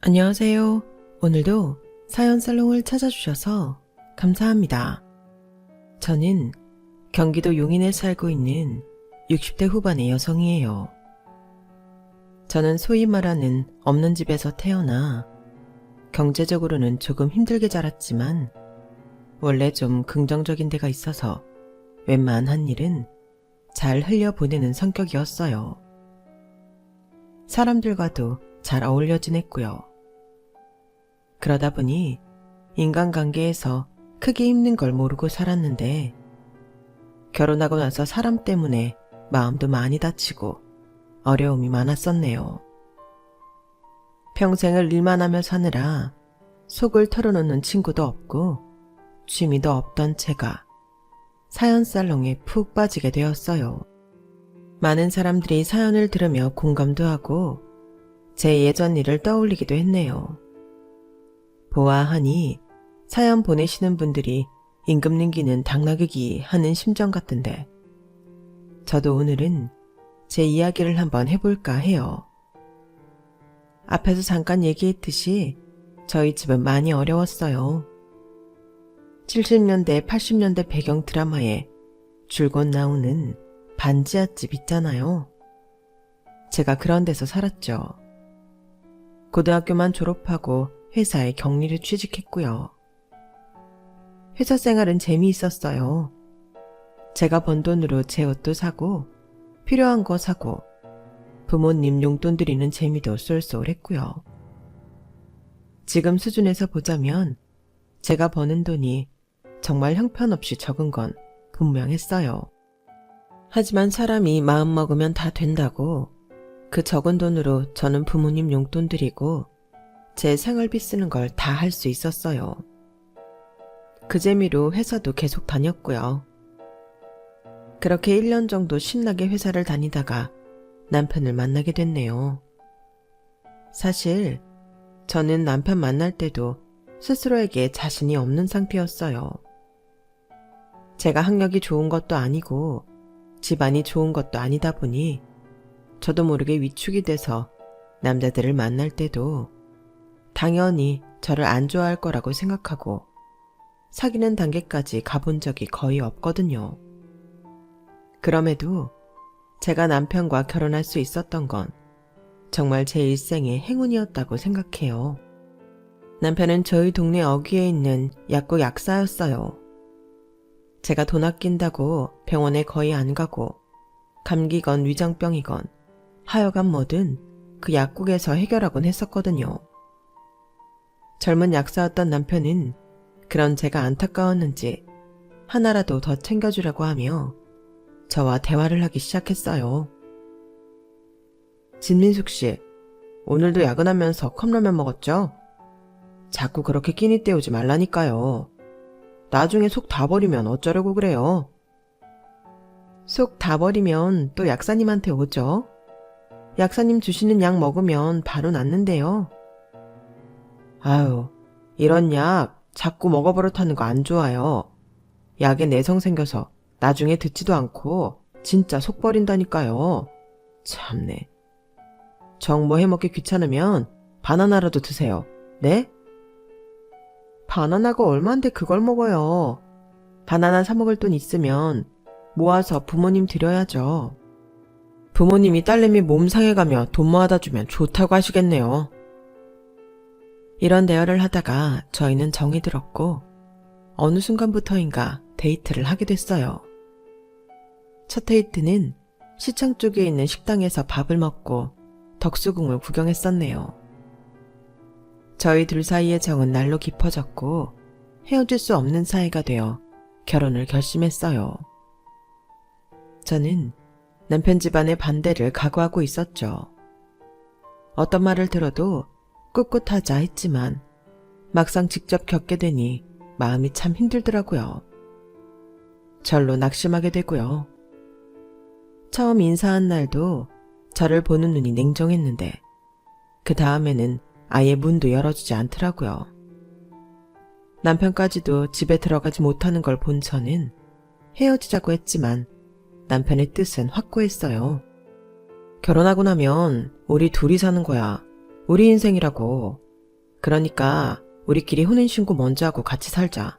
안녕하세요. 오늘도 사연 살롱을 찾아주셔서 감사합니다. 저는 경기도 용인에 살고 있는 60대 후반의 여성이에요. 저는 소위 말하는 없는 집에서 태어나 경제적으로는 조금 힘들게 자랐지만 원래 좀 긍정적인 데가 있어서 웬만한 일은 잘 흘려보내는 성격이었어요. 사람들과도 잘 어울려 지냈고요. 그러다 보니 인간관계에서 크게 힘든 걸 모르고 살았는데 결혼하고 나서 사람 때문에 마음도 많이 다치고 어려움이 많았었네요. 평생을 일만 하며 사느라 속을 털어놓는 친구도 없고 취미도 없던 제가 사연살롱에 푹 빠지게 되었어요. 많은 사람들이 사연을 들으며 공감도 하고 제 예전 일을 떠올리기도 했네요. 보아하니 사연 보내시는 분들이 임금 님기는 당나귀기 하는 심정 같은데 저도 오늘은 제 이야기를 한번 해볼까 해요. 앞에서 잠깐 얘기했듯이 저희 집은 많이 어려웠어요. 70년대, 80년대 배경 드라마에 줄곧 나오는 반지하집 있잖아요. 제가 그런 데서 살았죠. 고등학교만 졸업하고 회사에 격리를 취직했고요. 회사 생활은 재미있었어요. 제가 번 돈으로 제 옷도 사고 필요한 거 사고 부모님 용돈 드리는 재미도 쏠쏠했고요. 지금 수준에서 보자면 제가 버는 돈이 정말 형편없이 적은 건 분명했어요. 하지만 사람이 마음먹으면 다 된다고 그 적은 돈으로 저는 부모님 용돈 드리고 제 생활비 쓰는 걸 다 할 수 있었어요. 그 재미로 회사도 계속 다녔고요. 그렇게 1년 정도 신나게 회사를 다니다가 남편을 만나게 됐네요. 사실 저는 남편 만날 때도 스스로에게 자신이 없는 상태였어요. 제가 학력이 좋은 것도 아니고 집안이 좋은 것도 아니다 보니 저도 모르게 위축이 돼서 남자들을 만날 때도 당연히 저를 안 좋아할 거라고 생각하고 사귀는 단계까지 가본 적이 거의 없거든요. 그럼에도 제가 남편과 결혼할 수 있었던 건 정말 제 일생의 행운이었다고 생각해요. 남편은 저희 동네 어귀에 있는 약국 약사였어요. 제가 돈 아낀다고 병원에 거의 안 가고 감기건 위장병이건 하여간 뭐든 그 약국에서 해결하곤 했었거든요. 젊은 약사였던 남편은 그런 제가 안타까웠는지 하나라도 더 챙겨주려고 하며 저와 대화를 하기 시작했어요. 진민숙 씨, 오늘도 야근하면서 컵라면 먹었죠? 자꾸 그렇게 끼니 때우지 말라니까요. 나중에 속 다 버리면 어쩌려고 그래요? 속 다 버리면 또 약사님한테 오죠? 약사님 주시는 약 먹으면 바로 낫는데요. 아유, 이런 약 자꾸 먹어버릇하는 거 안 좋아요. 약에 내성 생겨서 나중에 듣지도 않고 진짜 속 버린다니까요. 참네. 정모 해먹기 귀찮으면 바나나라도 드세요. 네? 바나나가 얼만데 그걸 먹어요. 바나나 사 먹을 돈 있으면 모아서 부모님 드려야죠. 부모님이 딸내미 몸 상해가며 돈 모아다 주면 좋다고 하시겠네요. 이런 대화를 하다가 저희는 정이 들었고 어느 순간부터인가 데이트를 하게 됐어요. 첫 데이트는 시청 쪽에 있는 식당에서 밥을 먹고 덕수궁을 구경했었네요. 저희 둘 사이의 정은 날로 깊어졌고 헤어질 수 없는 사이가 되어 결혼을 결심했어요. 저는 남편 집안의 반대를 각오하고 있었죠. 어떤 말을 들어도 꿋꿋하자 했지만 막상 직접 겪게 되니 마음이 참 힘들더라고요. 절로 낙심하게 되고요. 처음 인사한 날도 저를 보는 눈이 냉정했는데 그 다음에는 아예 문도 열어주지 않더라고요. 남편까지도 집에 들어가지 못하는 걸 본 저는 헤어지자고 했지만 남편의 뜻은 확고했어요. 결혼하고 나면 우리 둘이 사는 거야. 우리 인생이라고. 그러니까 우리끼리 혼인신고 먼저 하고 같이 살자.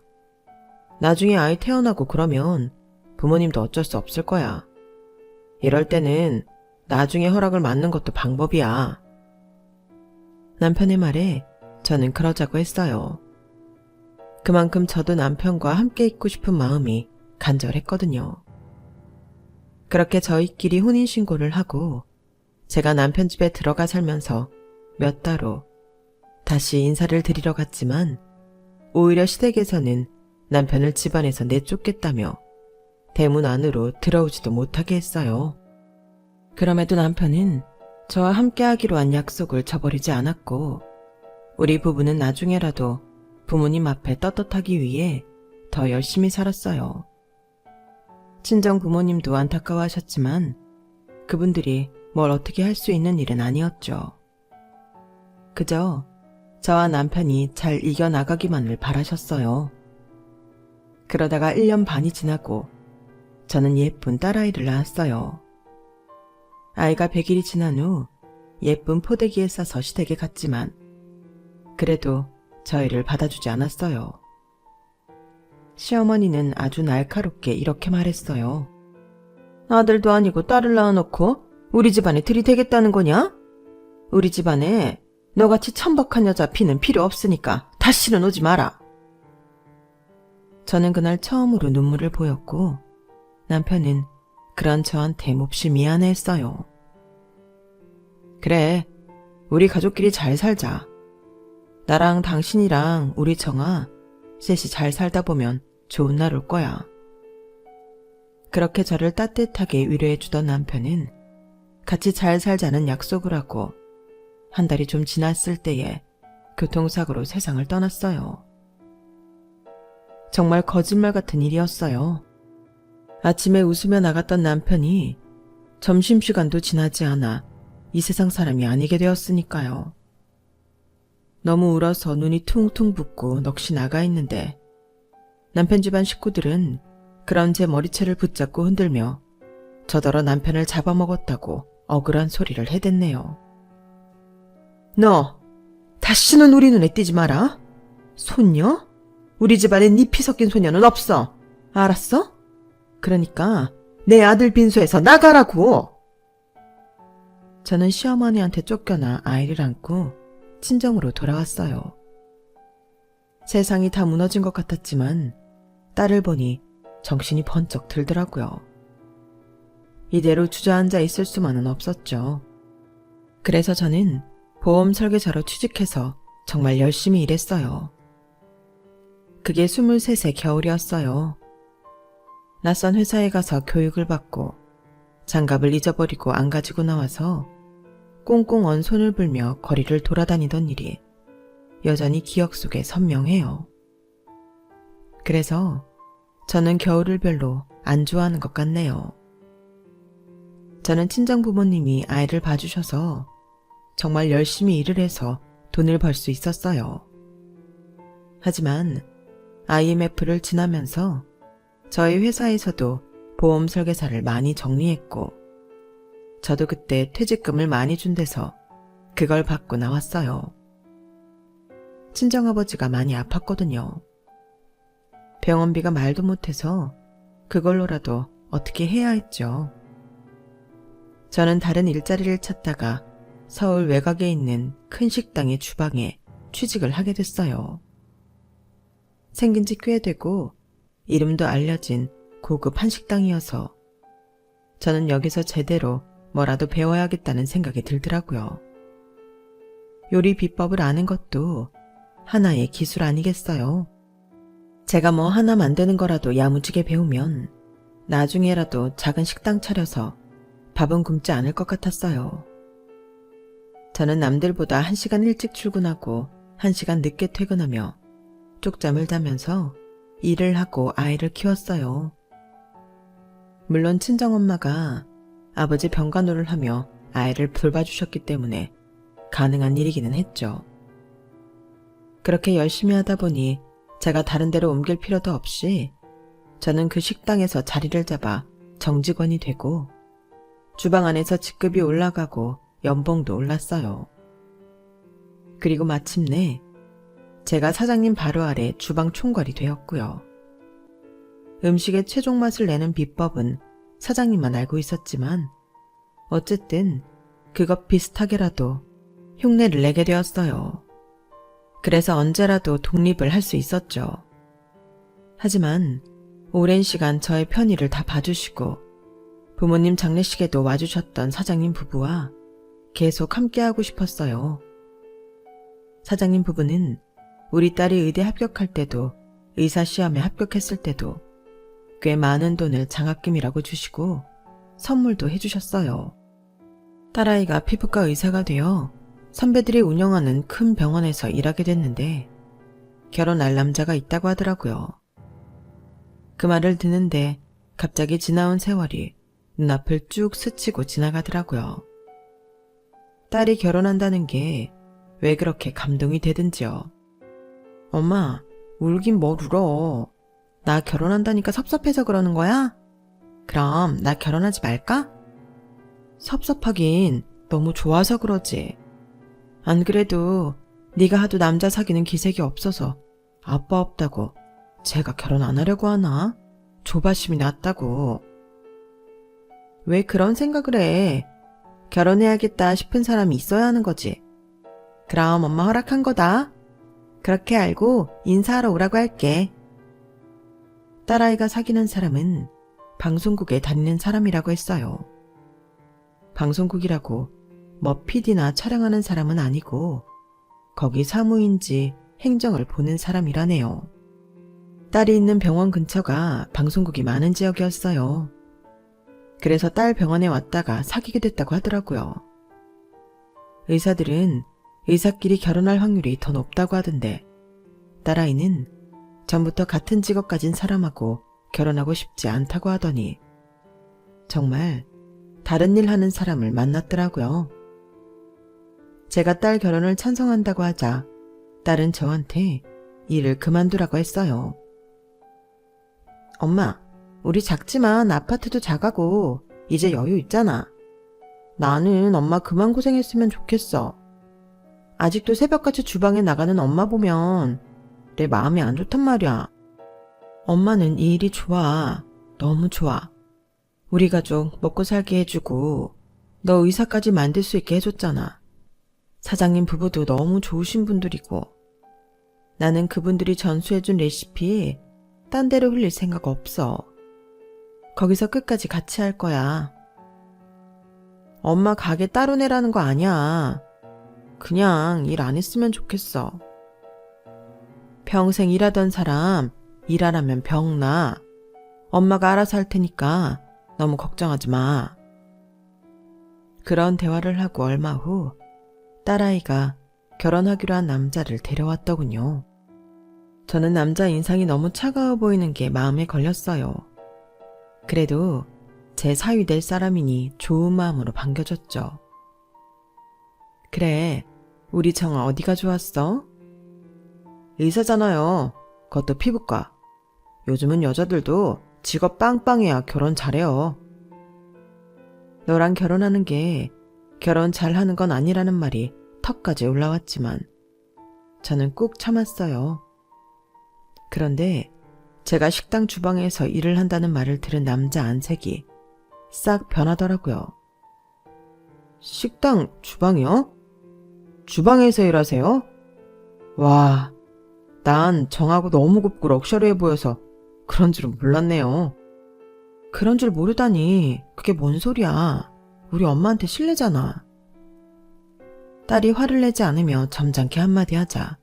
나중에 아이 태어나고 그러면 부모님도 어쩔 수 없을 거야. 이럴 때는 나중에 허락을 받는 것도 방법이야. 남편의 말에 저는 그러자고 했어요. 그만큼 저도 남편과 함께 있고 싶은 마음이 간절했거든요. 그렇게 저희끼리 혼인신고를 하고 제가 남편 집에 들어가 살면서 몇 달 후 다시 인사를 드리러 갔지만 오히려 시댁에서는 남편을 집안에서 내쫓겠다며 대문 안으로 들어오지도 못하게 했어요. 그럼에도 남편은 저와 함께하기로 한 약속을 저버리지 않았고 우리 부부는 나중에라도 부모님 앞에 떳떳하기 위해 더 열심히 살았어요. 친정 부모님도 안타까워하셨지만 그분들이 뭘 어떻게 할 수 있는 일은 아니었죠. 그저 저와 남편이 잘 이겨나가기만을 바라셨어요. 그러다가 1년 반이 지나고 저는 예쁜 딸아이를 낳았어요. 아이가 100일이 지난 후 예쁜 포대기에 싸서 시댁에 갔지만 그래도 저희를 받아주지 않았어요. 시어머니는 아주 날카롭게 이렇게 말했어요. 아들도 아니고 딸을 낳아놓고 우리 집안에 들이대겠다는 거냐? 우리 집안에 너같이 천박한 여자 피는 필요 없으니까 다시는 오지 마라. 저는 그날 처음으로 눈물을 보였고 남편은 그런 저한테 몹시 미안해했어요. 그래, 우리 가족끼리 잘 살자. 나랑 당신이랑 우리 정아 셋이 잘 살다 보면 좋은 날 올 거야. 그렇게 저를 따뜻하게 위로해주던 남편은 같이 잘 살자는 약속을 하고 한 달이 좀 지났을 때에 교통사고로 세상을 떠났어요. 정말 거짓말 같은 일이었어요. 아침에 웃으며 나갔던 남편이 점심시간도 지나지 않아 이 세상 사람이 아니게 되었으니까요. 너무 울어서 눈이 퉁퉁 붓고 넋이 나가 있는데 남편 집안 식구들은 그런 제 머리채를 붙잡고 흔들며 저더러 남편을 잡아먹었다고 억울한 소리를 해댔네요. 너 다시는 우리 눈에 띄지 마라. 손녀? 우리 집안엔 네 피 섞인 소녀는 없어. 알았어? 그러니까 내 아들 빈소에서 나가라고. 저는 시어머니한테 쫓겨나 아이를 안고 친정으로 돌아왔어요. 세상이 다 무너진 것 같았지만 딸을 보니 정신이 번쩍 들더라고요. 이대로 주저앉아 있을 수만은 없었죠. 그래서 저는 보험 설계사로 취직해서 정말 열심히 일했어요. 그게 23세 겨울이었어요. 낯선 회사에 가서 교육을 받고 장갑을 잊어버리고 안 가지고 나와서 꽁꽁 언 손을 불며 거리를 돌아다니던 일이 여전히 기억 속에 선명해요. 그래서 저는 겨울을 별로 안 좋아하는 것 같네요. 저는 친정 부모님이 아이를 봐주셔서 정말 열심히 일을 해서 돈을 벌 수 있었어요. 하지만 IMF를 지나면서 저희 회사에서도 보험 설계사를 많이 정리했고 저도 그때 퇴직금을 많이 준 데서 그걸 받고 나왔어요. 친정아버지가 많이 아팠거든요. 병원비가 말도 못해서 그걸로라도 어떻게 해야 했죠. 저는 다른 일자리를 찾다가 서울 외곽에 있는 큰 식당의 주방에 취직을 하게 됐어요. 생긴 지 꽤 되고 이름도 알려진 고급 한식당이어서 저는 여기서 제대로 뭐라도 배워야겠다는 생각이 들더라고요. 요리 비법을 아는 것도 하나의 기술 아니겠어요? 제가 뭐 하나 만드는 거라도 야무지게 배우면 나중에라도 작은 식당 차려서 밥은 굶지 않을 것 같았어요. 저는 남들보다 1시간 일찍 출근하고 1시간 늦게 퇴근하며 쪽잠을 자면서 일을 하고 아이를 키웠어요. 물론 친정엄마가 아버지 병간호를 하며 아이를 돌봐주셨기 때문에 가능한 일이기는 했죠. 그렇게 열심히 하다 보니 제가 다른 데로 옮길 필요도 없이 저는 그 식당에서 자리를 잡아 정직원이 되고 주방 안에서 직급이 올라가고 연봉도 올랐어요. 그리고 마침내 제가 사장님 바로 아래 주방 총괄이 되었고요. 음식의 최종 맛을 내는 비법은 사장님만 알고 있었지만 어쨌든 그것 비슷하게라도 흉내를 내게 되었어요. 그래서 언제라도 독립을 할 수 있었죠. 하지만 오랜 시간 저의 편의를 다 봐주시고 부모님 장례식에도 와주셨던 사장님 부부와 계속 함께하고 싶었어요. 사장님 부부는 우리 딸이 의대 합격할 때도 의사 시험에 합격했을 때도 꽤 많은 돈을 장학금이라고 주시고 선물도 해주셨어요. 딸아이가 피부과 의사가 되어 선배들이 운영하는 큰 병원에서 일하게 됐는데 결혼할 남자가 있다고 하더라고요. 그 말을 듣는데 갑자기 지나온 세월이 눈앞을 쭉 스치고 지나가더라고요. 딸이 결혼한다는 게 왜 그렇게 감동이 되든지요. 엄마, 울긴 뭘 울어. 나 결혼한다니까 섭섭해서 그러는 거야? 그럼 나 결혼하지 말까? 섭섭하긴 너무 좋아서 그러지. 안 그래도 네가 하도 남자 사귀는 기색이 없어서 아빠 없다고 제가 결혼 안 하려고 하나? 조바심이 났다고. 왜 그런 생각을 해? 결혼해야겠다 싶은 사람이 있어야 하는 거지. 그럼 엄마 허락한 거다. 그렇게 알고 인사하러 오라고 할게. 딸아이가 사귀는 사람은 방송국에 다니는 사람이라고 했어요. 방송국이라고 뭐 PD나 촬영하는 사람은 아니고 거기 사무인지 행정을 보는 사람이라네요. 딸이 있는 병원 근처가 방송국이 많은 지역이었어요. 그래서 딸 병원에 왔다가 사귀게 됐다고 하더라고요. 의사들은 의사끼리 결혼할 확률이 더 높다고 하던데 딸아이는 전부터 같은 직업 가진 사람하고 결혼하고 싶지 않다고 하더니 정말 다른 일 하는 사람을 만났더라고요. 제가 딸 결혼을 찬성한다고 하자 딸은 저한테 일을 그만두라고 했어요. 엄마, 우리 작지만 아파트도 작아고 이제 여유 있잖아. 나는 엄마 그만 고생했으면 좋겠어. 아직도 새벽같이 주방에 나가는 엄마 보면 내 마음이 안 좋단 말이야. 엄마는 이 일이 좋아. 너무 좋아. 우리 가족 먹고 살게 해주고 너 의사까지 만들 수 있게 해줬잖아. 사장님 부부도 너무 좋으신 분들이고 나는 그분들이 전수해준 레시피 딴 데로 흘릴 생각 없어. 거기서 끝까지 같이 할 거야. 엄마 가게 따로 내라는 거 아니야. 그냥 일 안 했으면 좋겠어. 평생 일하던 사람 일 안 하면 병나. 엄마가 알아서 할 테니까 너무 걱정하지 마. 그런 대화를 하고 얼마 후 딸아이가 결혼하기로 한 남자를 데려왔더군요. 저는 남자 인상이 너무 차가워 보이는 게 마음에 걸렸어요. 그래도 제 사위 될 사람이니 좋은 마음으로 반겨줬죠. 그래, 우리 정아 어디가 좋았어? 의사잖아요. 그것도 피부과. 요즘은 여자들도 직업 빵빵해야 결혼 잘해요. 너랑 결혼하는 게 결혼 잘하는 건 아니라는 말이 턱까지 올라왔지만 저는 꾹 참았어요. 그런데 제가 식당 주방에서 일을 한다는 말을 들은 남자 안색이 싹 변하더라고요. 식당 주방이요? 주방에서 일하세요? 와, 난 정하고 너무 곱고 럭셔리해 보여서 그런 줄은 몰랐네요. 그런 줄 모르다니 그게 뭔 소리야. 우리 엄마한테 실례잖아. 딸이 화를 내지 않으며 점잖게 한마디 하자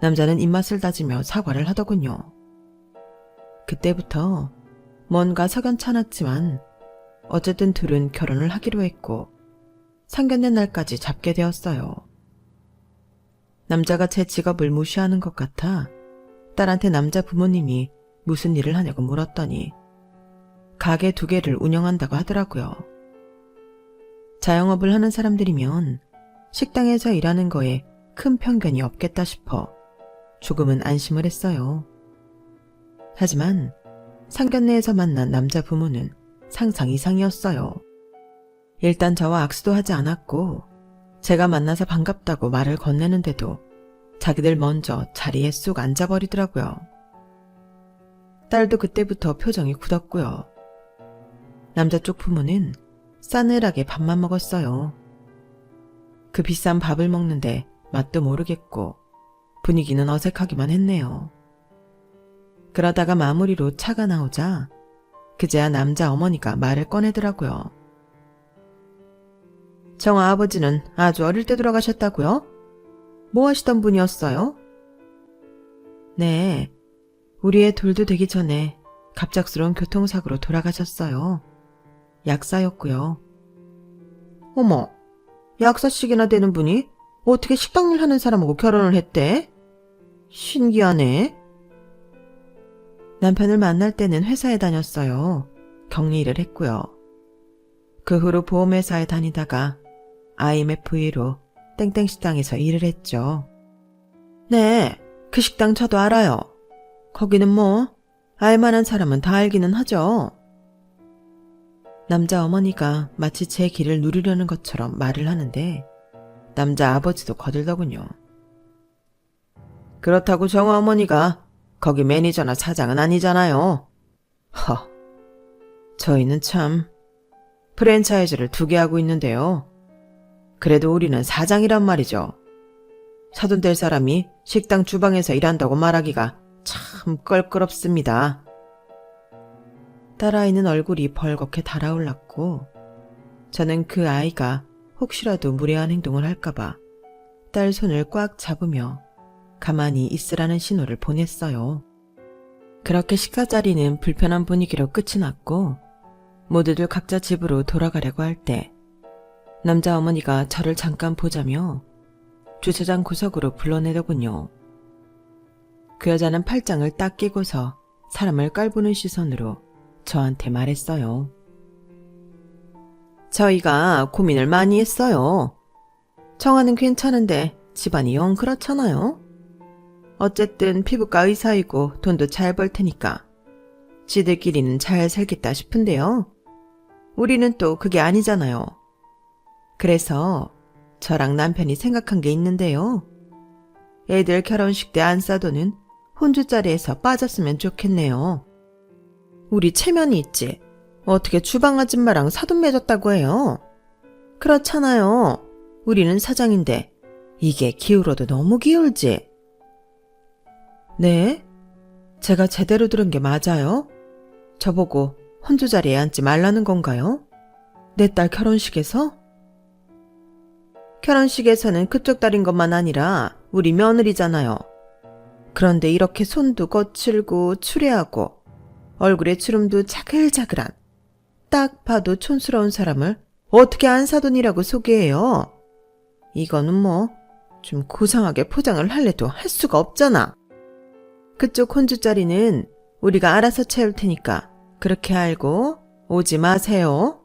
남자는 입맛을 다지며 사과를 하더군요. 그때부터 뭔가 석연찮았지만 어쨌든 둘은 결혼을 하기로 했고 상견례 날까지 잡게 되었어요. 남자가 제 직업을 무시하는 것 같아 딸한테 남자 부모님이 무슨 일을 하냐고 물었더니 가게 2개를 운영한다고 하더라고요. 자영업을 하는 사람들이면 식당에서 일하는 거에 큰 편견이 없겠다 싶어 조금은 안심을 했어요. 하지만 상견례에서 만난 남자 부모는 상상 이상이었어요. 일단 저와 악수도 하지 않았고 제가 만나서 반갑다고 말을 건네는데도 자기들 먼저 자리에 쑥 앉아버리더라고요. 딸도 그때부터 표정이 굳었고요. 남자 쪽 부모는 싸늘하게 밥만 먹었어요. 그 비싼 밥을 먹는데 맛도 모르겠고 분위기는 어색하기만 했네요. 그러다가 마무리로 차가 나오자 그제야 남자 어머니가 말을 꺼내더라고요. 정아 아버지는 아주 어릴 때 돌아가셨다고요? 뭐 하시던 분이었어요? 네, 우리 애 둘도 되기 전에 갑작스러운 교통사고로 돌아가셨어요. 약사였고요. 어머, 약사씩이나 되는 분이 어떻게 식당일 하는 사람하고 결혼을 했대? 신기하네. 남편을 만날 때는 회사에 다녔어요. 격리를 했고요. 그 후로 보험회사에 다니다가 IMF로 땡땡 식당에서 일을 했죠. 네, 그 식당 저도 알아요. 거기는 뭐 알만한 사람은 다 알기는 하죠. 남자 어머니가 마치 제 길을 누리려는 것처럼 말을 하는데 남자 아버지도 거들더군요. 그렇다고 정아 어머니가 거기 매니저나 사장은 아니잖아요. 저희는 참 프랜차이즈를 2개 하고 있는데요. 그래도 우리는 사장이란 말이죠. 사돈 될 사람이 식당 주방에서 일한다고 말하기가 참 껄끄럽습니다. 딸아이는 얼굴이 벌겋게 달아올랐고 저는 그 아이가 혹시라도 무례한 행동을 할까봐 딸 손을 꽉 잡으며 가만히 있으라는 신호를 보냈어요. 그렇게 식사 자리는 불편한 분위기로 끝이 났고 모두들 각자 집으로 돌아가려고 할 때 남자 어머니가 저를 잠깐 보자며 주차장 구석으로 불러내더군요. 그 여자는 팔짱을 딱 끼고서 사람을 깔보는 시선으로 저한테 말했어요. 저희가 고민을 많이 했어요. 정아는 괜찮은데 집안이 영 그렇잖아요. 어쨌든 피부과 의사이고 돈도 잘 벌 테니까 지들끼리는 잘 살겠다 싶은데요. 우리는 또 그게 아니잖아요. 그래서 저랑 남편이 생각한 게 있는데요. 애들 결혼식 때 안 싸도는 혼주자리에서 빠졌으면 좋겠네요. 우리 체면이 있지. 어떻게 주방 아줌마랑 사돈 맺었다고 해요? 그렇잖아요. 우리는 사장인데 이게 기울어도 너무 기울지. 네? 제가 제대로 들은 게 맞아요? 저보고 혼주 자리에 앉지 말라는 건가요? 내 딸 결혼식에서? 결혼식에서는 그쪽 딸인 것만 아니라 우리 며느리잖아요. 그런데 이렇게 손도 거칠고 추레하고 얼굴에 주름도 자글자글한 딱 봐도 촌스러운 사람을 어떻게 안사돈이라고 소개해요? 이거는 뭐 좀 고상하게 포장을 할래도 할 수가 없잖아. 그쪽 혼주 자리는 우리가 알아서 채울 테니까 그렇게 알고 오지 마세요.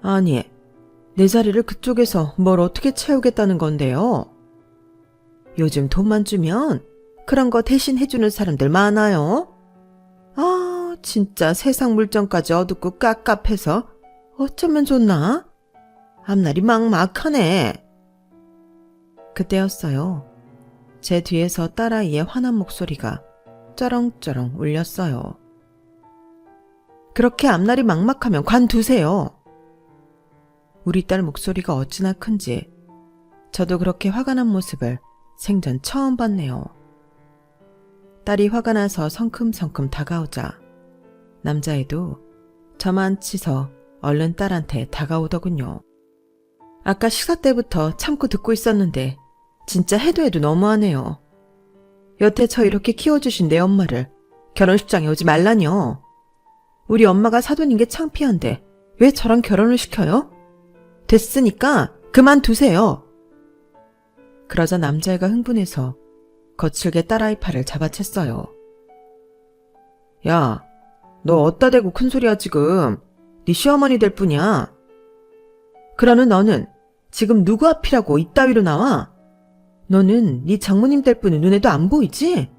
아니, 내 자리를 그쪽에서 뭘 어떻게 채우겠다는 건데요? 요즘 돈만 주면 그런 거 대신 해주는 사람들 많아요. 아, 진짜 세상 물정까지 어둡고 깝깝해서 어쩌면 좋나? 앞날이 막막하네. 그때였어요. 제 뒤에서 딸아이의 화난 목소리가 쩌렁쩌렁 울렸어요. 그렇게 앞날이 막막하면 관두세요. 우리 딸 목소리가 어찌나 큰지 저도 그렇게 화가 난 모습을 생전 처음 봤네요. 딸이 화가 나서 성큼성큼 다가오자 남자애도 저만 치서 얼른 딸한테 다가오더군요. 아까 식사 때부터 참고 듣고 있었는데 진짜 해도 너무하네요. 여태 저 이렇게 키워주신 내 엄마를 결혼식장에 오지 말라뇨. 우리 엄마가 사돈인 게 창피한데 왜 저랑 결혼을 시켜요? 됐으니까 그만두세요. 그러자 남자애가 흥분해서 거칠게 딸아이 팔을 잡아챘어요. 야, 너 어디다 대고 큰소리야 지금. 네 시어머니 될 뿐이야. 그러는 너는 지금 누구 앞이라고 이따위로 나와? 너는 네 장모님 될 뿐은 눈에도 안 보이지?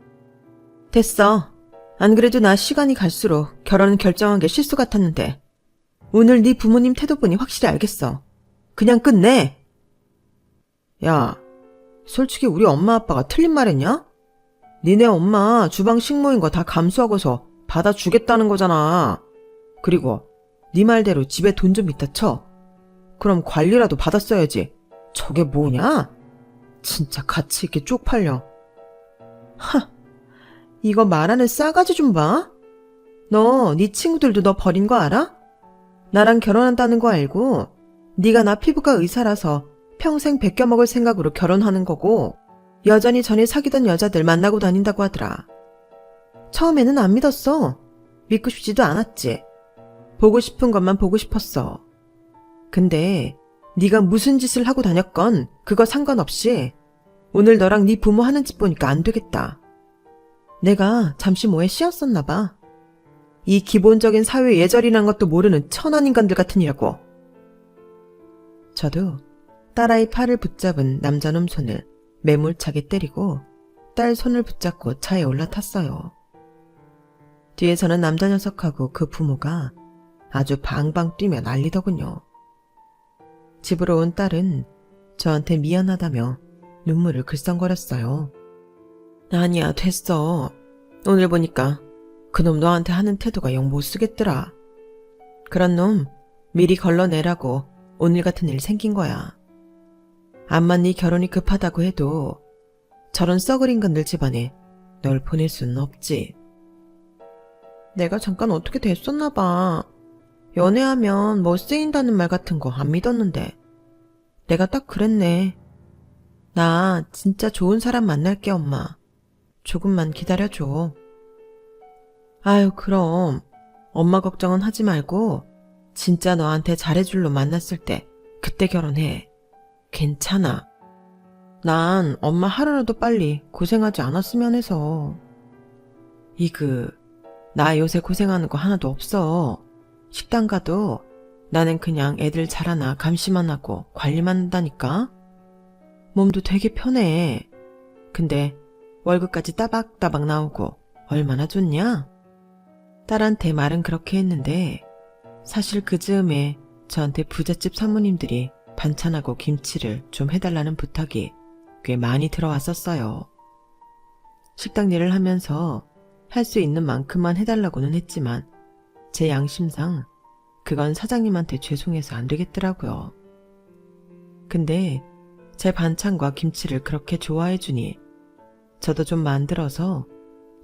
됐어. 안 그래도 나 시간이 갈수록 결혼은 결정한 게 실수 같았는데 오늘 네 부모님 태도 보니 확실히 알겠어. 그냥 끝내. 야, 솔직히 우리 엄마 아빠가 틀린 말했냐? 니네 엄마 주방 식모인 거 다 감수하고서 받아주겠다는 거잖아. 그리고 네 말대로 집에 돈 좀 있다 쳐. 그럼 관리라도 받았어야지. 저게 뭐냐? 진짜 가치 있게 쪽팔려. 하, 이거 말하는 싸가지 좀 봐. 너 네 친구들도 너 버린 거 알아? 나랑 결혼한다는 거 알고 네가 나 피부과 의사라서 평생 베껴먹을 생각으로 결혼하는 거고 여전히 전에 사귀던 여자들 만나고 다닌다고 하더라. 처음에는 안 믿었어. 믿고 싶지도 않았지. 보고 싶은 것만 보고 싶었어. 근데 네가 무슨 짓을 하고 다녔건 그거 상관없이 오늘 너랑 네 부모 하는 짓 보니까 안 되겠다. 내가 잠시 뭐에 씌었었나 봐. 이 기본적인 사회 예절이란 것도 모르는 천한 인간들 같으니라고. 저도 딸아이 팔을 붙잡은 남자놈 손을 매몰차게 때리고 딸 손을 붙잡고 차에 올라탔어요. 뒤에서는 남자 녀석하고 그 부모가 아주 방방 뛰며 난리더군요. 집으로 온 딸은 저한테 미안하다며 눈물을 글썽거렸어요. 아니야, 됐어. 오늘 보니까 그놈 너한테 하는 태도가 영 못쓰겠더라. 그런 놈 미리 걸러내라고 오늘 같은 일 생긴 거야. 암만 네 결혼이 급하다고 해도 저런 썩을 인간들 집안에 널 보낼 수는 없지. 내가 잠깐 어떻게 됐었나 봐. 연애하면 뭐 쓰인다는 말 같은 거 안 믿었는데 내가 딱 그랬네. 나 진짜 좋은 사람 만날게, 엄마. 조금만 기다려줘. 아유, 그럼 엄마 걱정은 하지 말고 진짜 너한테 잘해줄 놈 만났을 때 그때 결혼해. 괜찮아. 난 엄마 하루라도 빨리 고생하지 않았으면 해서. 나 요새 고생하는 거 하나도 없어. 식당 가도 나는 그냥 애들 자라나 감시만 하고 관리만 한다니까. 몸도 되게 편해. 근데 월급까지 따박따박 나오고 얼마나 좋냐? 딸한테 말은 그렇게 했는데 사실 그 즈음에 저한테 부잣집 사모님들이 반찬하고 김치를 좀 해달라는 부탁이 꽤 많이 들어왔었어요. 식당 일을 하면서 할 수 있는 만큼만 해달라고는 했지만 제 양심상 그건 사장님한테 죄송해서 안 되겠더라고요. 근데 제 반찬과 김치를 그렇게 좋아해주니 저도 좀 만들어서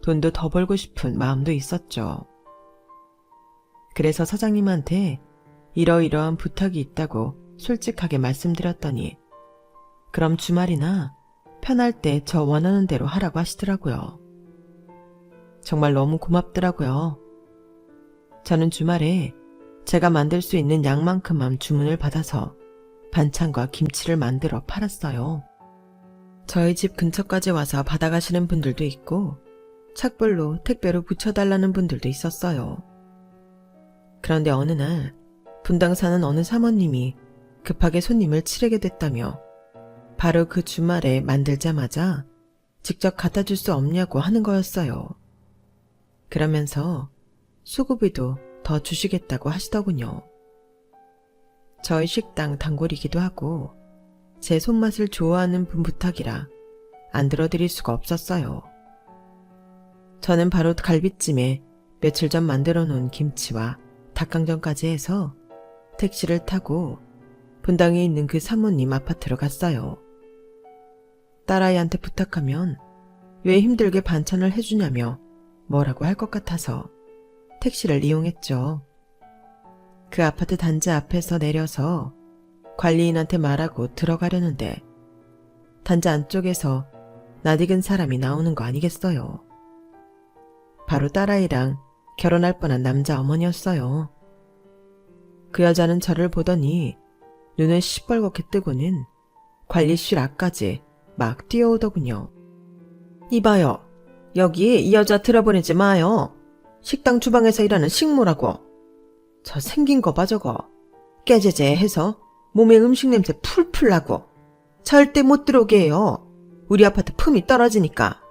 돈도 더 벌고 싶은 마음도 있었죠. 그래서 사장님한테 이러이러한 부탁이 있다고 솔직하게 말씀드렸더니 그럼 주말이나 편할 때 저 원하는 대로 하라고 하시더라고요. 정말 너무 고맙더라고요. 저는 주말에 제가 만들 수 있는 양만큼만 주문을 받아서 반찬과 김치를 만들어 팔았어요. 저희 집 근처까지 와서 받아가시는 분들도 있고 착불로 택배로 붙여달라는 분들도 있었어요. 그런데 어느 날 분당 사는 어느 사모님이 급하게 손님을 치르게 됐다며 바로 그 주말에 만들자마자 직접 갖다 줄 수 없냐고 하는 거였어요. 그러면서 수고비도 더 주시겠다고 하시더군요. 저희 식당 단골이기도 하고 제 손맛을 좋아하는 분 부탁이라 안 들어드릴 수가 없었어요. 저는 바로 갈비찜에 며칠 전 만들어 놓은 김치와 닭강정까지 해서 택시를 타고 분당에 있는 그 사모님 아파트로 갔어요. 딸아이한테 부탁하면 왜 힘들게 반찬을 해주냐며 뭐라고 할 것 같아서 택시를 이용했죠. 그 아파트 단지 앞에서 내려서 관리인한테 말하고 들어가려는데 단지 안쪽에서 낯익은 사람이 나오는 거 아니겠어요. 바로 딸아이랑 결혼할 뻔한 남자 어머니였어요. 그 여자는 저를 보더니 눈을 시뻘겋게 뜨고는 관리실 앞까지 막 뛰어오더군요. 이봐요. 여기 이 여자 들어보내지 마요. 식당 주방에서 일하는 식모라고. 저 생긴 거 봐 저거. 깨제제 해서 몸에 음식 냄새 풀풀 나고. 절대 못 들어오게 해요. 우리 아파트 품이 떨어지니까.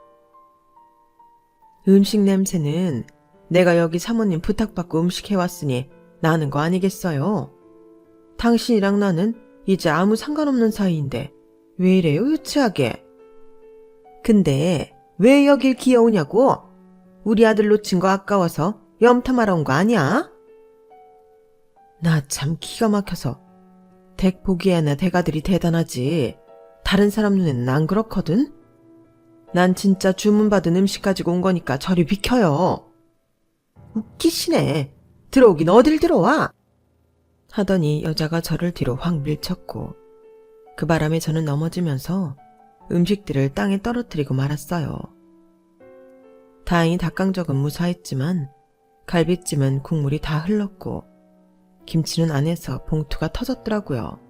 음식 냄새는 내가 여기 사모님 부탁받고 음식 해왔으니 나는 거 아니겠어요? 당신이랑 나는 이제 아무 상관없는 사이인데 왜 이래요, 유치하게? 근데 왜 여길 기어오냐고? 우리 아들 놓친 거 아까워서 염탐하러 온 거 아니야? 나 참 기가 막혀서. 댁 보기에는 댁아들이 대단하지. 다른 사람 눈에는 안 그렇거든? 난 진짜 주문받은 음식 가지고 온 거니까 저리 비켜요. 웃기시네. 들어오긴 어딜 들어와? 하더니 여자가 저를 뒤로 확 밀쳤고 그 바람에 저는 넘어지면서 음식들을 땅에 떨어뜨리고 말았어요. 다행히 닭강정은 무사했지만 갈비찜은 국물이 다 흘렀고 김치는 안에서 봉투가 터졌더라고요.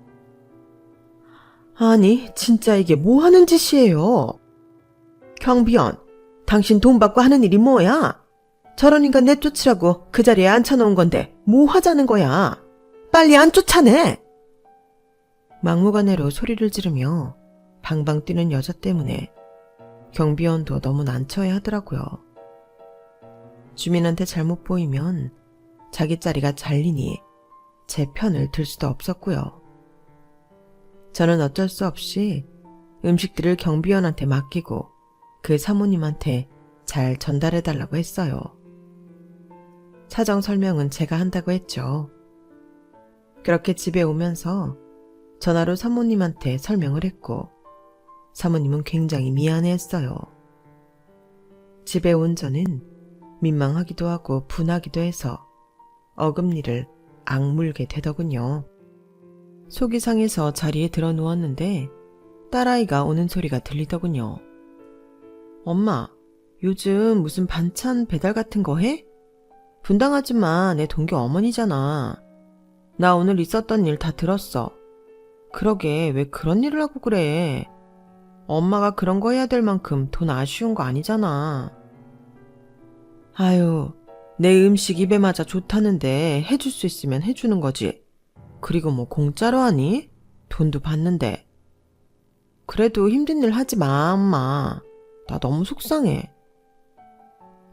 아니 진짜 이게 뭐 하는 짓이에요? 경비원, 당신 돈 받고 하는 일이 뭐야? 저런 인간 내쫓으라고 그 자리에 앉혀놓은 건데 뭐 하자는 거야? 빨리 안 쫓아내! 막무가내로 소리를 지르며 방방 뛰는 여자 때문에 경비원도 너무 난처해 하더라고요. 주민한테 잘못 보이면 자기 자리가 잘리니 제 편을 들 수도 없었고요. 저는 어쩔 수 없이 음식들을 경비원한테 맡기고 그 사모님한테 잘 전달해달라고 했어요. 사정 설명은 제가 한다고 했죠. 그렇게 집에 오면서 전화로 사모님한테 설명을 했고 사모님은 굉장히 미안해했어요. 집에 온 저는 민망하기도 하고 분하기도 해서 어금니를 악물게 되더군요. 속이 상해서 자리에 들어 누웠는데 딸아이가 오는 소리가 들리더군요. 엄마, 요즘 무슨 반찬 배달 같은 거 해? 분당하지 마, 내 동교 어머니잖아. 나 오늘 있었던 일 다 들었어. 그러게 왜 그런 일을 하고 그래. 엄마가 그런 거 해야 될 만큼 돈 아쉬운 거 아니잖아. 아유, 내 음식 입에 맞아 좋다는데 해줄 수 있으면 해주는 거지. 그리고 뭐 공짜로 하니? 돈도 받는데. 그래도 힘든 일 하지 마, 엄마. 나 너무 속상해.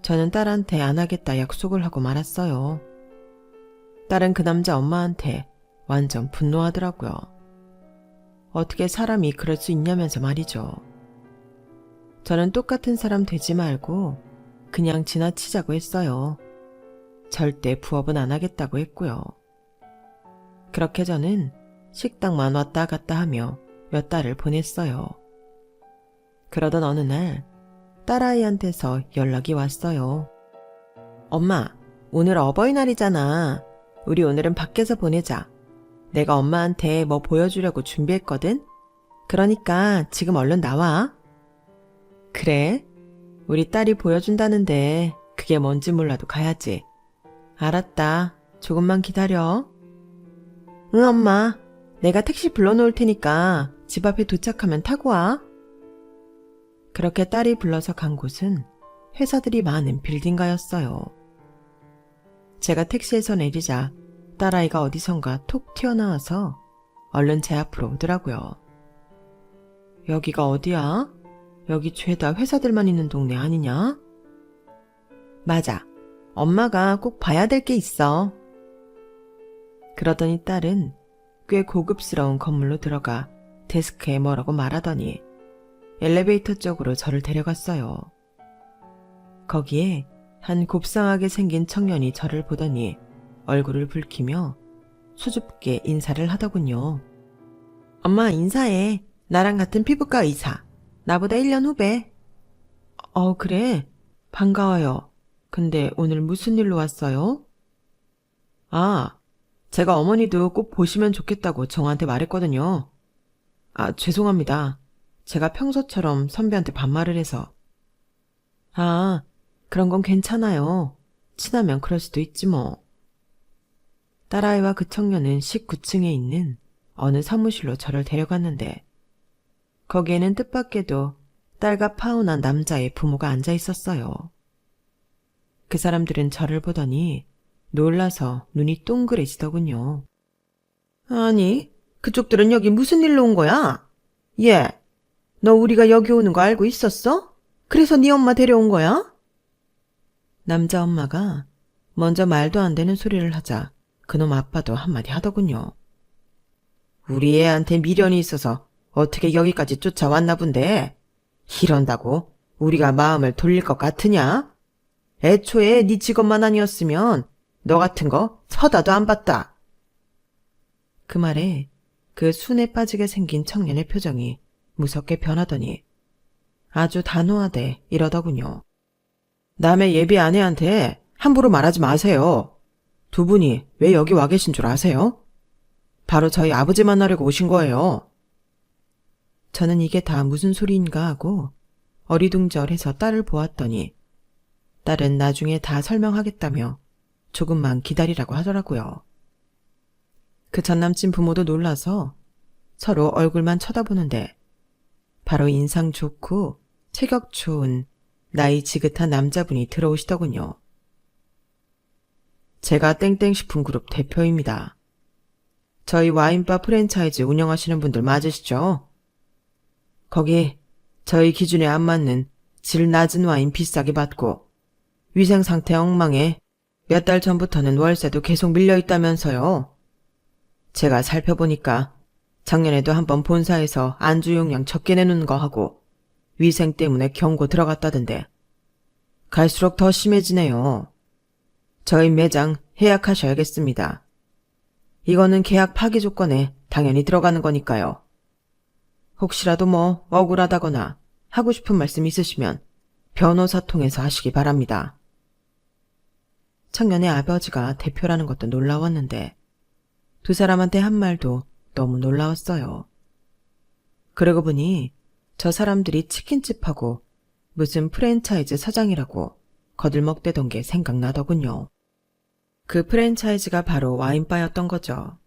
저는 딸한테 안 하겠다 약속을 하고 말았어요. 딸은 그 남자 엄마한테 완전 분노하더라고요. 어떻게 사람이 그럴 수 있냐면서 말이죠. 저는 똑같은 사람 되지 말고 그냥 지나치자고 했어요. 절대 부업은 안 하겠다고 했고요. 그렇게 저는 식당만 왔다 갔다 하며 몇 달을 보냈어요. 그러던 어느 날 딸아이한테서 연락이 왔어요. 엄마, 오늘 어버이날이잖아. 우리 오늘은 밖에서 보내자. 내가 엄마한테 뭐 보여주려고 준비했거든? 그러니까 지금 얼른 나와. 그래? 우리 딸이 보여준다는데 그게 뭔지 몰라도 가야지. 알았다. 조금만 기다려. 응, 엄마. 내가 택시 불러놓을 테니까 집 앞에 도착하면 타고 와. 그렇게 딸이 불러서 간 곳은 회사들이 많은 빌딩가였어요. 제가 택시에서 내리자 딸아이가 어디선가 톡 튀어나와서 얼른 제 앞으로 오더라고요. 여기가 어디야? 여기 죄다 회사들만 있는 동네 아니냐? 맞아. 엄마가 꼭 봐야 될 게 있어. 그러더니 딸은 꽤 고급스러운 건물로 들어가 데스크에 뭐라고 말하더니 엘리베이터 쪽으로 저를 데려갔어요. 거기에 한 곱상하게 생긴 청년이 저를 보더니 얼굴을 붉히며 수줍게 인사를 하더군요. 엄마 인사해. 나랑 같은 피부과 의사. 나보다 1년 후배. 그래? 반가워요. 근데 오늘 무슨 일로 왔어요? 아, 제가 어머니도 꼭 보시면 좋겠다고 정한테 말했거든요. 아, 죄송합니다. 제가 평소처럼 선배한테 반말을 해서. 아, 그런 건 괜찮아요. 친하면 그럴 수도 있지 뭐. 딸아이와 그 청년은 19층에 있는 어느 사무실로 저를 데려갔는데 거기에는 뜻밖에도 딸과 파혼한 남자의 부모가 앉아 있었어요. 그 사람들은 저를 보더니 놀라서 눈이 동그래지더군요. 아니, 그쪽들은 여기 무슨 일로 온 거야? 얘, 너 우리가 여기 오는 거 알고 있었어? 그래서 네 엄마 데려온 거야? 남자 엄마가 먼저 말도 안 되는 소리를 하자 그놈 아빠도 한마디 하더군요. 우리 애한테 미련이 있어서 어떻게 여기까지 쫓아왔나 본데. 이런다고 우리가 마음을 돌릴 것 같으냐? 애초에 네 직업만 아니었으면 너 같은 거 쳐다도 안 봤다. 그 말에 그 순에 빠지게 생긴 청년의 표정이 무섭게 변하더니 아주 단호하게 이러더군요. 남의 예비 아내한테 함부로 말하지 마세요. 두 분이 왜 여기 와 계신 줄 아세요? 바로 저희 아버지 만나려고 오신 거예요. 저는 이게 다 무슨 소리인가 하고 어리둥절해서 딸을 보았더니 딸은 나중에 다 설명하겠다며 조금만 기다리라고 하더라고요. 그 전남친 부모도 놀라서 서로 얼굴만 쳐다보는데 바로 인상 좋고 체격 좋은 나이 지긋한 남자분이 들어오시더군요. 제가 땡땡식품그룹 대표입니다. 저희 와인바 프랜차이즈 운영하시는 분들 맞으시죠? 거기 저희 기준에 안 맞는 질 낮은 와인 비싸게 받고 위생 상태 엉망에 몇 달 전부터는 월세도 계속 밀려있다면서요. 제가 살펴보니까 작년에도 한번 본사에서 안주 용량 적게 내놓는 거 하고 위생 때문에 경고 들어갔다던데 갈수록 더 심해지네요. 저희 매장 해약하셔야겠습니다. 이거는 계약 파기 조건에 당연히 들어가는 거니까요. 혹시라도 뭐 억울하다거나 하고 싶은 말씀 있으시면 변호사 통해서 하시기 바랍니다. 청년의 아버지가 대표라는 것도 놀라웠는데 두 사람한테 한 말도 너무 놀라웠어요. 그러고 보니 저 사람들이 치킨집하고 무슨 프랜차이즈 사장이라고 거들먹대던 게 생각나더군요. 그 프랜차이즈가 바로 와인바였던 거죠.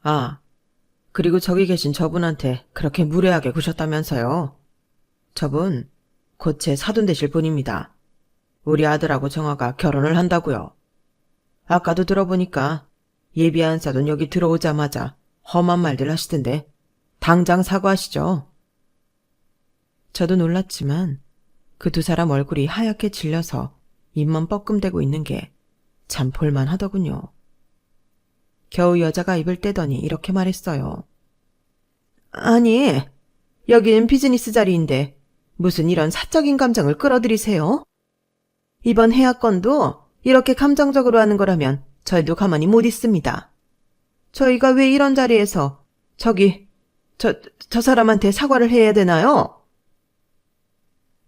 아, 그리고 저기 계신 저분한테 그렇게 무례하게 구셨다면서요. 저분 곧 제 사돈 되실 분입니다. 우리 아들하고 정아가 결혼을 한다고요. 아까도 들어보니까 예비한 사돈 여기 들어오자마자 험한 말들 하시던데 당장 사과하시죠. 저도 놀랐지만 그 두 사람 얼굴이 하얗게 질려서 입만 뻐끔대고 있는 게 참 볼만하더군요. 겨우 여자가 입을 떼더니 이렇게 말했어요. 아니, 여기는 비즈니스 자리인데 무슨 이런 사적인 감정을 끌어들이세요? 이번 해약 건도 이렇게 감정적으로 하는 거라면 저희도 가만히 못 있습니다. 저희가 왜 이런 자리에서 저 사람한테 사과를 해야 되나요?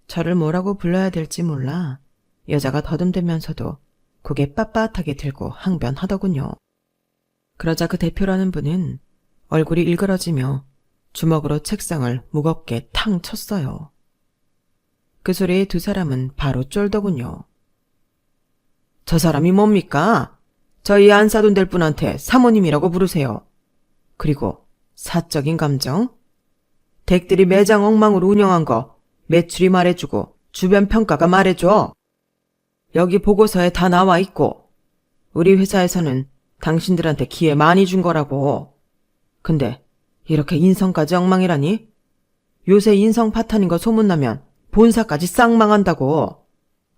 저를 뭐라고 불러야 될지 몰라 여자가 더듬대면서도 고개 빳빳하게 들고 항변하더군요. 그러자 그 대표라는 분은 얼굴이 일그러지며 주먹으로 책상을 무겁게 탕 쳤어요. 그 소리에 두 사람은 바로 쫄더군요. 저 사람이 뭡니까? 저희 안사돈 될 분한테 사모님이라고 부르세요. 그리고 사적인 감정? 댁들이 매장 엉망으로 운영한 거 매출이 말해주고 주변 평가가 말해줘. 여기 보고서에 다 나와 있고 우리 회사에서는 당신들한테 기회 많이 준 거라고. 근데 이렇게 인성까지 엉망이라니? 요새 인성 파탄인 거 소문나면 본사까지 싹 망한다고.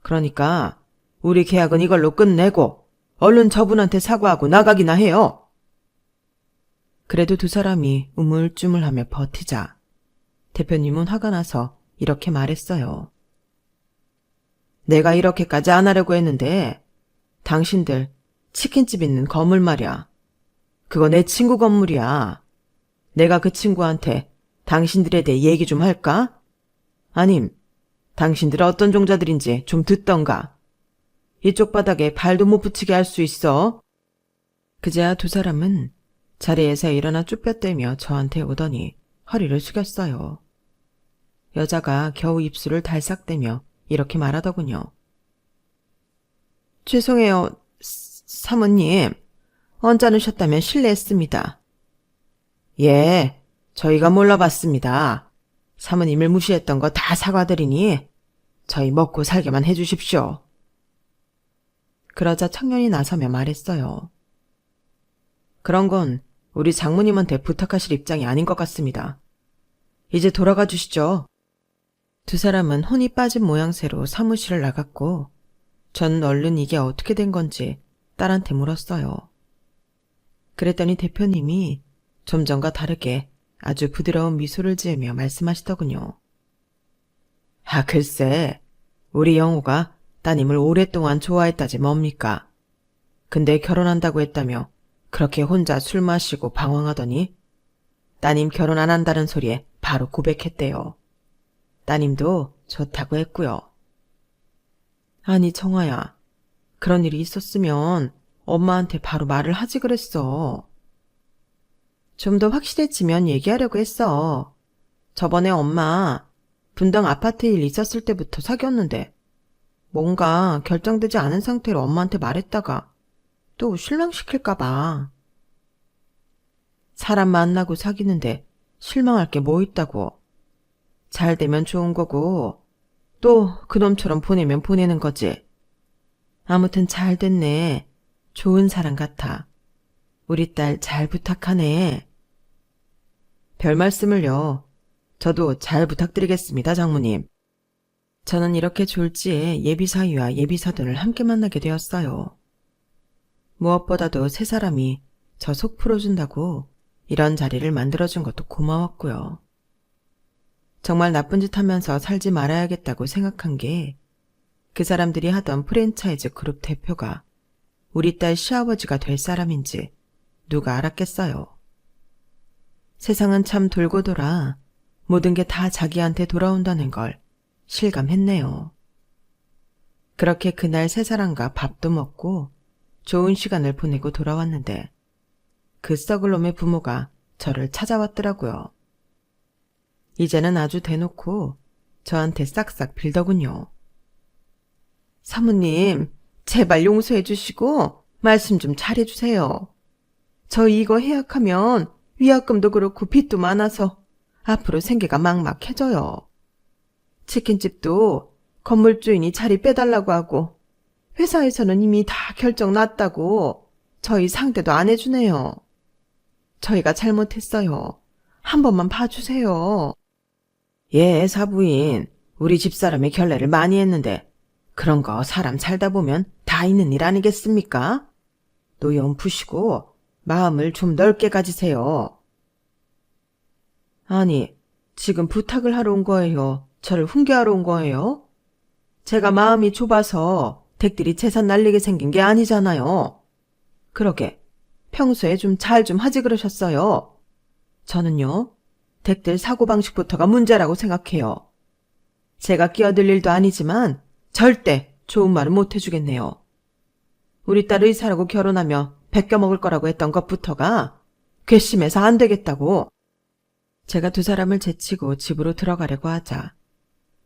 그러니까 우리 계약은 이걸로 끝내고 얼른 저분한테 사과하고 나가기나 해요. 그래도 두 사람이 우물쭈물하며 버티자 대표님은 화가 나서 이렇게 말했어요. 내가 이렇게까지 안 하려고 했는데 당신들 치킨집 있는 건물 말이야. 그거 내 친구 건물이야. 내가 그 친구한테 당신들에 대해 얘기 좀 할까? 아님 당신들 어떤 종자들인지 좀 듣던가. 이쪽 바닥에 발도 못 붙이게 할 수 있어. 그제야 두 사람은 자리에서 일어나 쭈뼛대며 저한테 오더니 허리를 숙였어요. 여자가 겨우 입술을 달싹대며 이렇게 말하더군요. 죄송해요, 사모님. 언짢으셨다면 실례했습니다. 예, 저희가 몰라봤습니다. 사모님을 무시했던 거 다 사과드리니 저희 먹고 살게만 해주십시오. 그러자 청년이 나서며 말했어요. 그런 건 우리 장모님한테 부탁하실 입장이 아닌 것 같습니다. 이제 돌아가 주시죠. 두 사람은 혼이 빠진 모양새로 사무실을 나갔고 전 얼른 이게 어떻게 된 건지 딸한테 물었어요. 그랬더니 대표님이 좀 전과 다르게 아주 부드러운 미소를 지으며 말씀하시더군요. 아, 글쎄, 우리 영호가 따님을 오랫동안 좋아했다지 뭡니까? 근데 결혼한다고 했다며 그렇게 혼자 술 마시고 방황하더니 따님 결혼 안 한다는 소리에 바로 고백했대요. 따님도 좋다고 했고요. 아니, 청아야, 그런 일이 있었으면 엄마한테 바로 말을 하지 그랬어. 좀 더 확실해지면 얘기하려고 했어. 저번에 엄마 분당 아파트 일 있었을 때부터 사귀었는데 뭔가 결정되지 않은 상태로 엄마한테 말했다가 또 실망시킬까 봐. 사람 만나고 사귀는데 실망할 게 뭐 있다고. 잘 되면 좋은 거고 또 그놈처럼 보내면 보내는 거지. 아무튼 잘 됐네. 좋은 사람 같아. 우리 딸 잘 부탁하네. 별 말씀을요. 저도 잘 부탁드리겠습니다, 장모님. 저는 이렇게 졸지에 예비사위와 예비사돈을 함께 만나게 되었어요. 무엇보다도 세 사람이 저 속 풀어준다고 이런 자리를 만들어준 것도 고마웠고요. 정말 나쁜 짓 하면서 살지 말아야겠다고 생각한 게 그 사람들이 하던 프랜차이즈 그룹 대표가 우리 딸 시아버지가 될 사람인지 누가 알았겠어요. 세상은 참 돌고 돌아 모든 게 다 자기한테 돌아온다는 걸 실감했네요. 그렇게 그날 세 사람과 밥도 먹고 좋은 시간을 보내고 돌아왔는데 그 썩을 놈의 부모가 저를 찾아왔더라고요. 이제는 아주 대놓고 저한테 싹싹 빌더군요. 사모님, 제발 용서해 주시고 말씀 좀 잘해주세요. 저 이거 해약하면 위약금도 그렇고 빚도 많아서 앞으로 생계가 막막해져요. 치킨집도 건물주인이 자리 빼달라고 하고 회사에서는 이미 다 결정 났다고 저희 상대도 안 해주네요. 저희가 잘못했어요. 한 번만 봐주세요. 예, 사부인. 우리 집사람의 결례를 많이 했는데 그런 거 사람 살다 보면 다 있는 일 아니겠습니까? 노여움 푸시고 마음을 좀 넓게 가지세요. 아니, 지금 부탁을 하러 온 거예요? 저를 훈계하러 온 거예요? 제가 마음이 좁아서 댁들이 재산 날리게 생긴 게 아니잖아요. 그러게, 평소에 좀 잘 좀 하지 그러셨어요. 저는요, 댁들 사고방식부터가 문제라고 생각해요. 제가 끼어들 일도 아니지만 절대 좋은 말은 못 해주겠네요. 우리 딸 의사라고 결혼하며 베껴먹을 거라고 했던 것부터가 괘씸해서 안 되겠다고. 제가 두 사람을 제치고 집으로 들어가려고 하자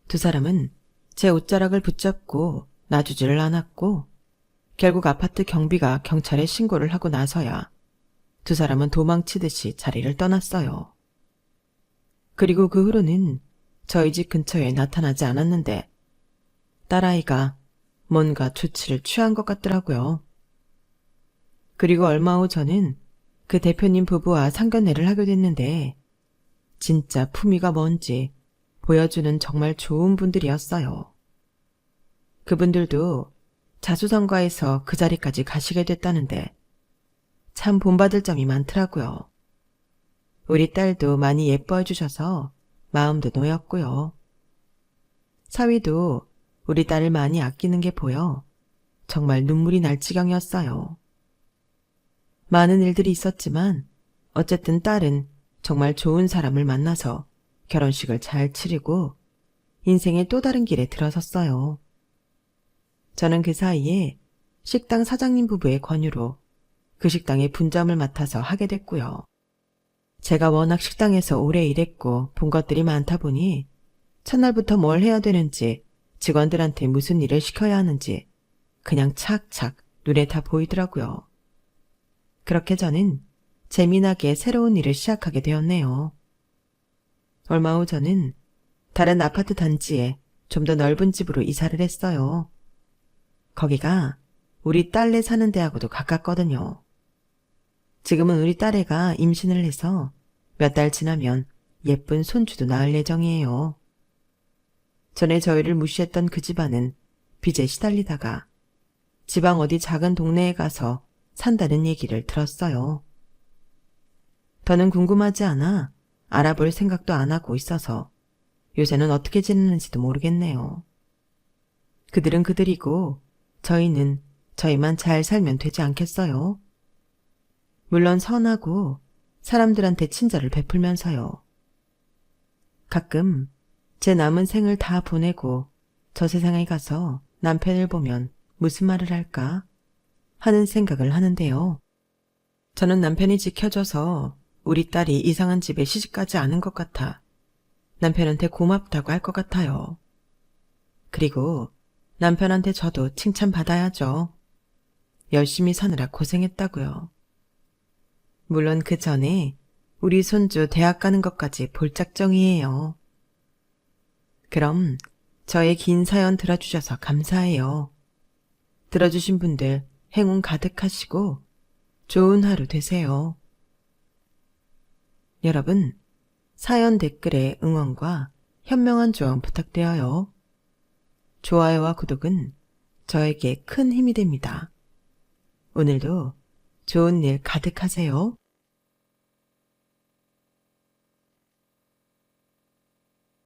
두 사람은 제 옷자락을 붙잡고 놔주지를 않았고 결국 아파트 경비가 경찰에 신고를 하고 나서야 두 사람은 도망치듯이 자리를 떠났어요. 그리고 그 후로는 저희 집 근처에 나타나지 않았는데 딸아이가 뭔가 조치를 취한 것 같더라고요. 그리고 얼마 후 저는 그 대표님 부부와 상견례를 하게 됐는데 진짜 품위가 뭔지 보여주는 정말 좋은 분들이었어요. 그분들도 자수성가해서 그 자리까지 가시게 됐다는데 참 본받을 점이 많더라고요. 우리 딸도 많이 예뻐해 주셔서 마음도 놓였고요. 사위도 우리 딸을 많이 아끼는 게 보여 정말 눈물이 날 지경이었어요. 많은 일들이 있었지만 어쨌든 딸은 정말 좋은 사람을 만나서 결혼식을 잘 치르고 인생의 또 다른 길에 들어섰어요. 저는 그 사이에 식당 사장님 부부의 권유로 그 식당의 분점을 맡아서 하게 됐고요. 제가 워낙 식당에서 오래 일했고 본 것들이 많다 보니 첫날부터 뭘 해야 되는지 직원들한테 무슨 일을 시켜야 하는지 그냥 착착 눈에 다 보이더라고요. 그렇게 저는 재미나게 새로운 일을 시작하게 되었네요. 얼마 후 저는 다른 아파트 단지에 좀 더 넓은 집으로 이사를 했어요. 거기가 우리 딸네 사는 데하고도 가깝거든요. 지금은 우리 딸애가 임신을 해서 몇 달 지나면 예쁜 손주도 낳을 예정이에요. 전에 저희를 무시했던 그 집안은 빚에 시달리다가 지방 어디 작은 동네에 가서 산다는 얘기를 들었어요. 더는 궁금하지 않아 알아볼 생각도 안 하고 있어서 요새는 어떻게 지내는지도 모르겠네요. 그들은 그들이고 저희는 저희만 잘 살면 되지 않겠어요? 물론 선하고 사람들한테 친절을 베풀면서요. 가끔 제 남은 생을 다 보내고 저 세상에 가서 남편을 보면 무슨 말을 할까 하는 생각을 하는데요. 저는 남편이 지켜줘서 우리 딸이 이상한 집에 시집가지 않은 것 같아 남편한테 고맙다고 할 것 같아요. 그리고 남편한테 저도 칭찬받아야죠. 열심히 사느라 고생했다고요. 물론 그 전에 우리 손주 대학 가는 것까지 볼 작정이에요. 그럼 저의 긴 사연 들어주셔서 감사해요. 들어주신 분들 행운 가득하시고 좋은 하루 되세요. 여러분, 사연 댓글에 응원과 현명한 조언 부탁드려요. 좋아요와 구독은 저에게 큰 힘이 됩니다. 오늘도 좋은 일 가득하세요.